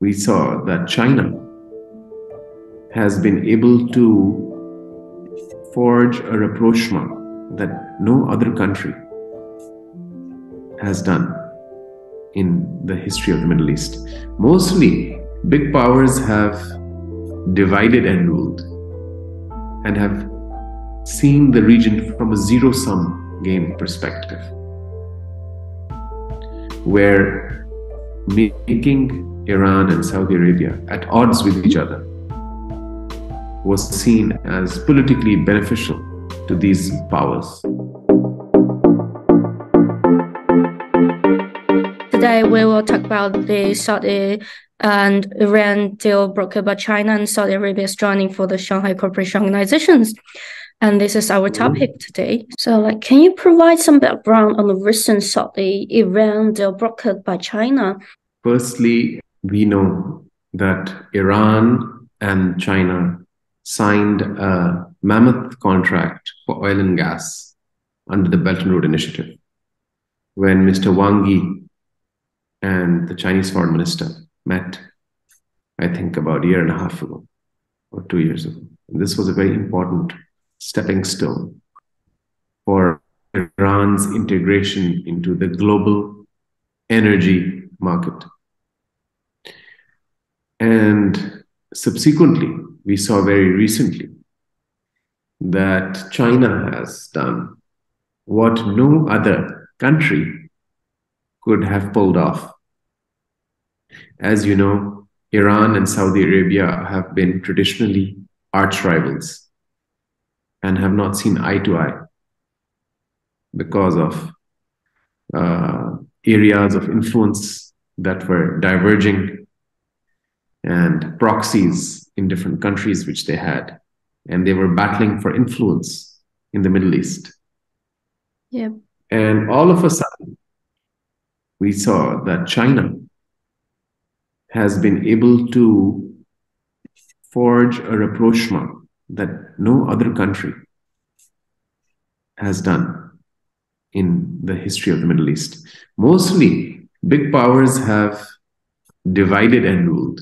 we saw that China has been able to forge a rapprochement that no other country has done in the history of the Middle East. Mostly, big powers have divided and ruled and have seen the region from a zero-sum game perspective, where making Iran and Saudi Arabia at odds with each other was seen as politically beneficial to these powers. Today we will talk about the Saudi and Iran deal brokered by China and Saudi Arabia's joining for the Shanghai Cooperation Organizations. And this is our topic today. So, can you provide some background on the recent Saudi-Iran deal brokered by China? Firstly, we know that Iran and China signed a mammoth contract for oil and gas under the Belt and Road Initiative when Mr. Wang Yi and the Chinese foreign minister met, I think, about a year and a half ago or 2 years ago. And this was a very important stepping stone for Iran's integration into the global energy market. And subsequently, we saw very recently that China has done what no other country could have pulled off. As you know, Iran and Saudi Arabia have been traditionally arch rivals and have not seen eye to eye because of areas of influence that were diverging and proxies in different countries which they had. And they were battling for influence in the Middle East. Yep. And all of a sudden, we saw that China has been able to forge a rapprochement that no other country has done in the history of the Middle East. Mostly, big powers have divided and ruled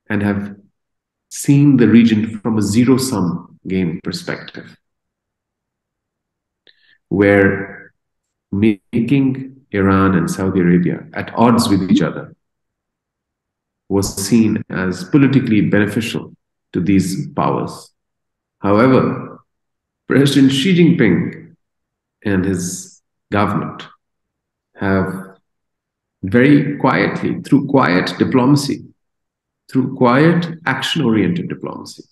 and have seen the region from a zero-sum game perspective, where making Iran and Saudi Arabia at odds with each other was seen as politically beneficial to these powers. However, President Xi Jinping and his government have very quietly, through quiet diplomacy, through quiet action-oriented diplomacy,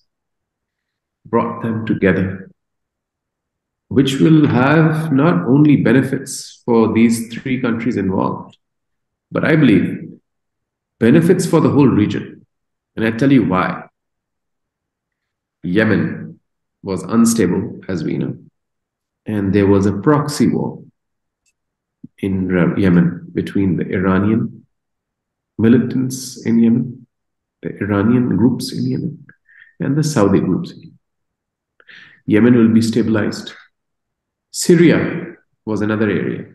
brought them together, which will have not only benefits for these three countries involved, but I believe benefits for the whole region. And I tell you why. Yemen was unstable, as we know, and there was a proxy war in Yemen between the Iranian militants in Yemen, the Iranian groups in Yemen, and the Saudi groups in Yemen. Yemen will be stabilized. Syria was another area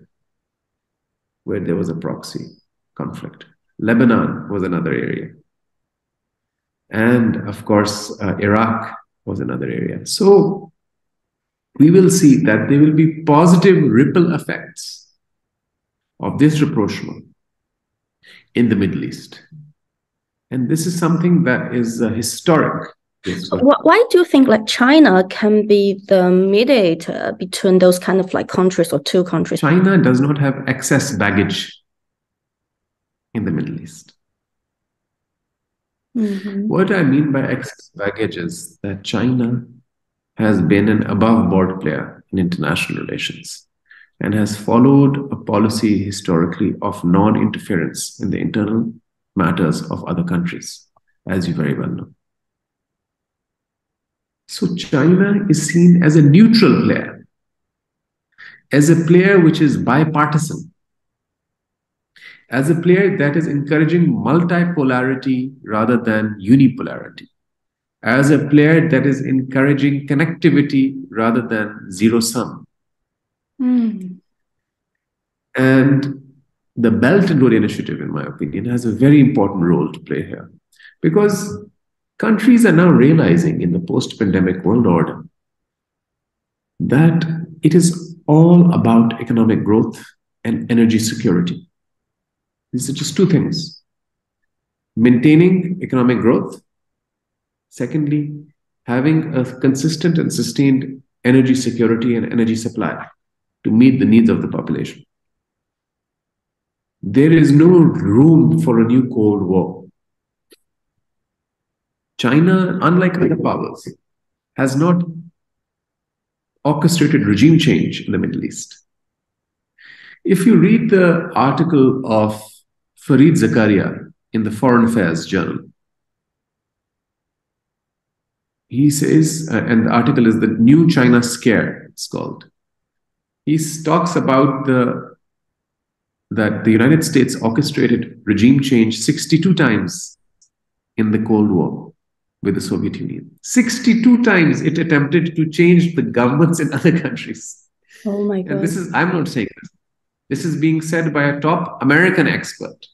where there was a proxy conflict. Lebanon was another area. And of course, Iraq was another area. So we will see that there will be positive ripple effects of this rapprochement in the Middle East. And this is something that is historic. Why do you think China can be the mediator between those kind of countries or two countries? China does not have excess baggage in the Middle East. Mm-hmm. What I mean by excess baggage is that China has been an above-board player in international relations and has followed a policy historically of non-interference in the internal matters of other countries, as you very well know. So China is seen as a neutral player, as a player which is bipartisan, as a player that is encouraging multipolarity rather than unipolarity, as a player that is encouraging connectivity rather than zero-sum. Mm. And the Belt and Road Initiative, in my opinion, has a very important role to play here, because countries are now realizing in the post-pandemic world order that it is all about economic growth and energy security. These are just two things: maintaining economic growth. Secondly, having a consistent and sustained energy security and energy supply to meet the needs of the population. There is no room for a new Cold War. China, unlike other powers, has not orchestrated regime change in the Middle East. If you read the article of Fareed Zakaria in the Foreign Affairs Journal, he says, and the article is The New China Scare, it's called. He talks about that the United States orchestrated regime change 62 times in the Cold War with the Soviet Union. 62 times it attempted to change the governments in other countries. Oh my God. And this is, I'm not saying this. This is being said by a top American expert.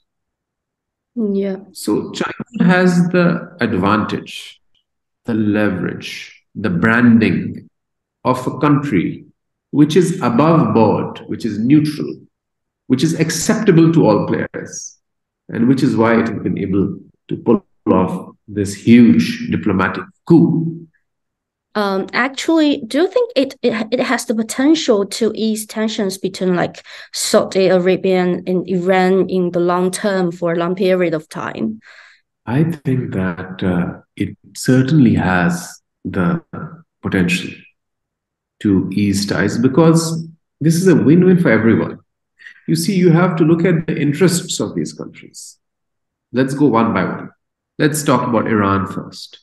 Yeah. So China has the advantage, the leverage, the branding of a country which is above board, which is neutral, which is acceptable to all players, and which is why it has been able to pull off this huge diplomatic coup. Actually, do you think it has the potential to ease tensions between like Saudi Arabia and Iran in the long term for a long period of time? I think that it certainly has the potential to ease ties, because this is a win-win for everyone. You see, you have to look at the interests of these countries. Let's go one by one. Let's talk about Iran first.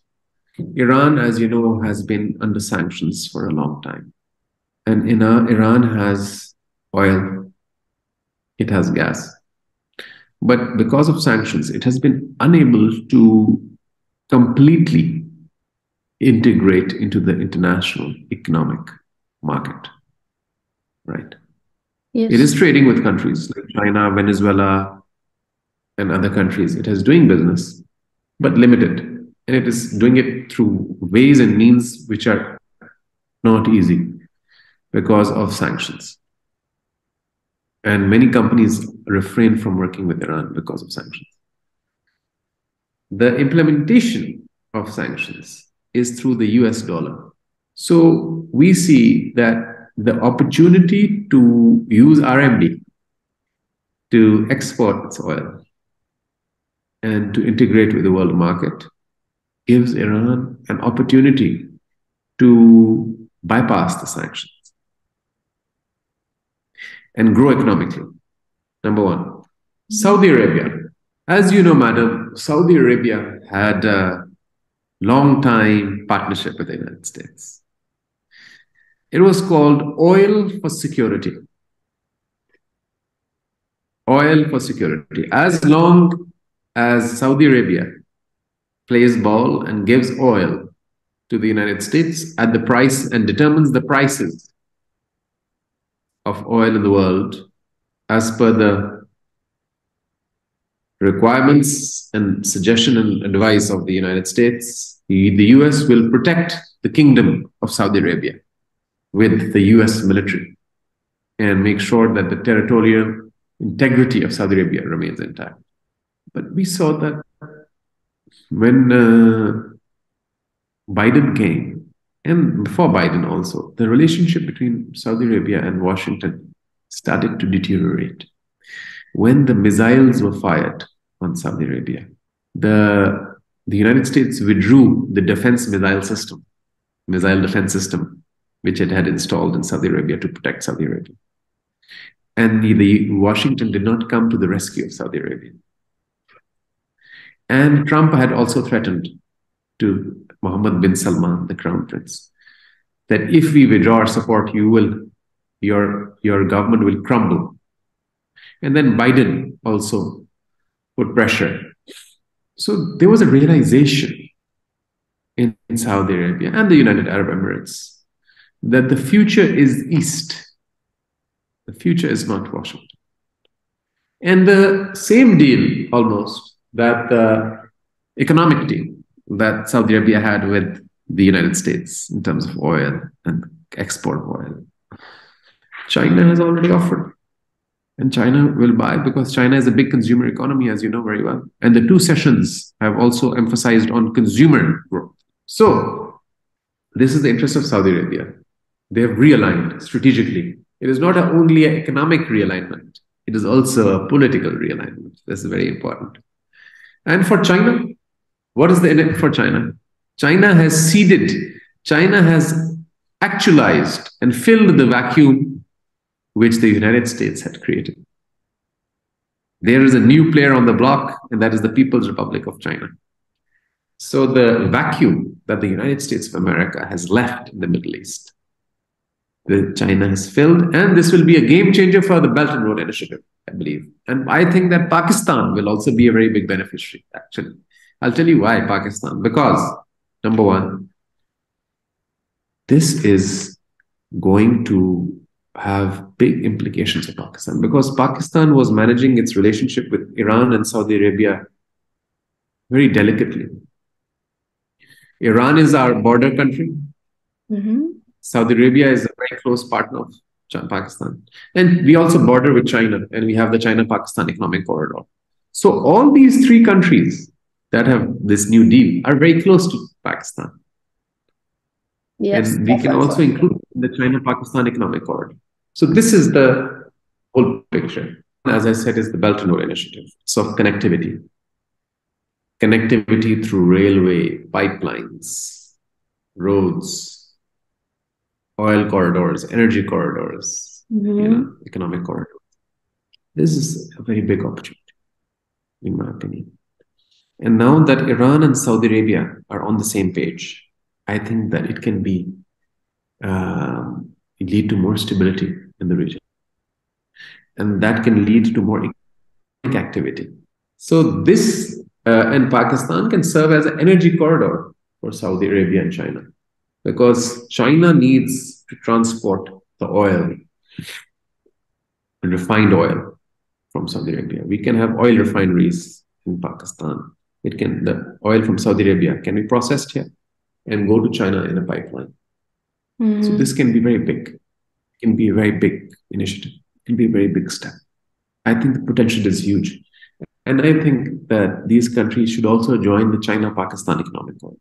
Iran, as you know, has been under sanctions for a long time. And Iran has oil, it has gas. But because of sanctions, it has been unable to completely integrate into the international economic market, right? Yes. It is trading with countries like China, Venezuela, and other countries. It is doing business, but limited. And it is doing it through ways and means which are not easy because of sanctions. And many companies refrain from working with Iran because of sanctions. The implementation of sanctions is through the US dollar. So we see that the opportunity to use RMB to export its oil and to integrate with the world market gives Iran an opportunity to bypass the sanctions and grow economically. Number one. Saudi Arabia. As you know, madam, Saudi Arabia had a long-time partnership with the United States. It was called Oil for Security. Oil for security. As long as Saudi Arabia plays ball and gives oil to the United States at the price and determines the prices of oil in the world as per the requirements and suggestion and advice of the United States, the US will protect the kingdom of Saudi Arabia with the US military and make sure that the territorial integrity of Saudi Arabia remains intact. But we saw that when Biden came, and before Biden also, the relationship between Saudi Arabia and Washington started to deteriorate. When the missiles were fired on Saudi Arabia, the United States withdrew the missile defense system, which it had installed in Saudi Arabia to protect Saudi Arabia. And Washington did not come to the rescue of Saudi Arabia. And Trump had also threatened to Mohammed bin Salman, the crown prince, that if we withdraw our support, your government will crumble. And then Biden also put pressure. So there was a realization in Saudi Arabia and the United Arab Emirates that the future is East. The future is not Washington. And the same deal almost that the economic deal that Saudi Arabia had with the United States in terms of oil and export of oil, China has already offered. And China will buy because China is a big consumer economy, as you know very well. And the two sessions have also emphasized on consumer growth. So this is the interest of Saudi Arabia. They have realigned strategically. It is not only an economic realignment, it is also a political realignment. This is very important. And for China, what is the end for China? China has actualized and filled the vacuum which the United States had created. There is a new player on the block, and that is the People's Republic of China. So the vacuum that the United States of America has left in the Middle East, China has filled, and this will be a game changer for the Belt and Road Initiative, I believe. And I think that Pakistan will also be a very big beneficiary, actually. I'll tell you why Pakistan. Because, number one, this is going to have big implications for Pakistan, because Pakistan was managing its relationship with Iran and Saudi Arabia very delicately. Iran is our border country. Mm-hmm. Saudi Arabia is a very close partner of Pakistan. And we also border with China, and we have the China-Pakistan economic corridor. So all these three countries that have this new deal are very close to Pakistan. Yes, and we can also include the China-Pakistan economic corridor. So this is the whole picture. As I said, is the Belt and Road Initiative. So connectivity. Connectivity through railway, pipelines, roads, oil corridors, energy corridors, economic corridors. This is a very big opportunity, in my opinion. And now that Iran and Saudi Arabia are on the same page, I think that it can be lead to more stability in the region, and that can lead to more economic activity. So this and Pakistan can serve as an energy corridor for Saudi Arabia and China, because China needs to transport the oil and refined oil from Saudi Arabia. We can have oil refineries in Pakistan. The oil from Saudi Arabia can be processed here and go to China in a pipeline. Mm-hmm. So this can be very big. It can be a very big initiative. It can be a very big step. I think the potential is huge. And I think that these countries should also join the China-Pakistan economic corridor.